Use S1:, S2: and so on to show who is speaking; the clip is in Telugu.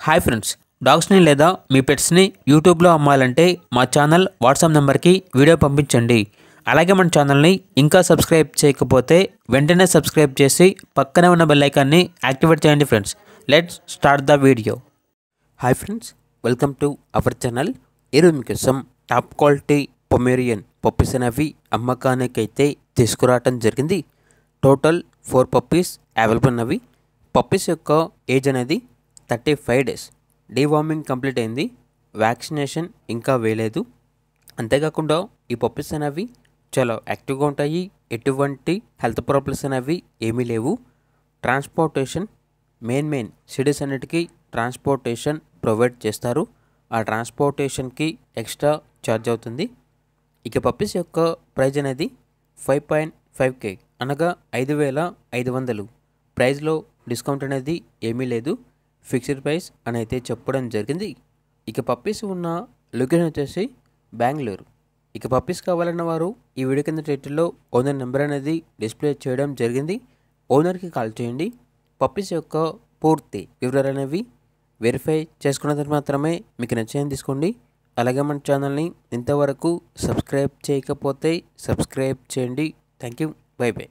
S1: హాయ్ ఫ్రెండ్స్, డాగ్స్ని లేదా మీ పెట్స్ని యూట్యూబ్లో అమ్మాలంటే మా ఛానల్ వాట్సాప్ నెంబర్కి వీడియో పంపించండి. అలాగే మన ఛానల్ని ఇంకా సబ్స్క్రైబ్ చేయకపోతే వెంటనే సబ్స్క్రైబ్ చేసి పక్కనే ఉన్న బెల్ ఐకాన్ని యాక్టివేట్ చేయండి friends. Let's start the video. Hi friends, welcome to our channel. ఈరోజు మీకోసం టాప్ క్వాలిటీ పొమేరియన్ పప్పీస్ అనేవి అమ్మకానికైతే తీసుకురావటం జరిగింది. టోటల్ 4 పప్పీస్ అవైలబుల్ ఉన్నవి. పప్పీస్ యొక్క ఏజ్ అనేది 35 డేస్. డీవార్మింగ్ కంప్లీట్ అయింది. వ్యాక్సినేషన్ ఇంకా వేయలేదు. అంతేకాకుండా ఈ పప్పీస్ అనేవి చాలా యాక్టివ్గా ఉంటాయి. ఎటువంటి హెల్త్ ప్రాబ్లమ్స్ అనేవి ఏమీ లేవు. ట్రాన్స్పోర్టేషన్ మెయిన్ సిటీస్ అన్నిటికీ ట్రాన్స్పోర్టేషన్ ప్రొవైడ్ చేస్తారు. ఆ ట్రాన్స్పోర్టేషన్కి ఎక్స్ట్రా ఛార్జ్ అవుతుంది. ఇక పప్పీస్ యొక్క ప్రైజ్ అనేది 5.5K అనగా 5,500. ప్రైజ్లో డిస్కౌంట్ అనేది ఏమీ లేదు. ఫిక్స్డ్ ప్రైస్ అని అయితే చెప్పడం జరిగింది. ఇక పప్పీస్ ఉన్న లొకేషన్ వచ్చేసి బెంగళూరు. ఇక పప్పీస్ కావాలన్న వారు ఈ వీడియో కింద టైటిల్లో ఓనర్ నెంబర్ అనేది డిస్ప్లే చేయడం జరిగింది. ఓనర్కి కాల్ చేయండి. పప్పీస్ యొక్క పూర్తి వివరాలు అనేవి వెరిఫై చేసుకున్న తర్వాత మాత్రమే మీకు నచ్చేది తీసుకోండి. అలాగే మన ఛానల్ని ఇంతవరకు సబ్స్క్రైబ్ చేయకపోతే సబ్స్క్రైబ్ చేయండి. Thank you. By by.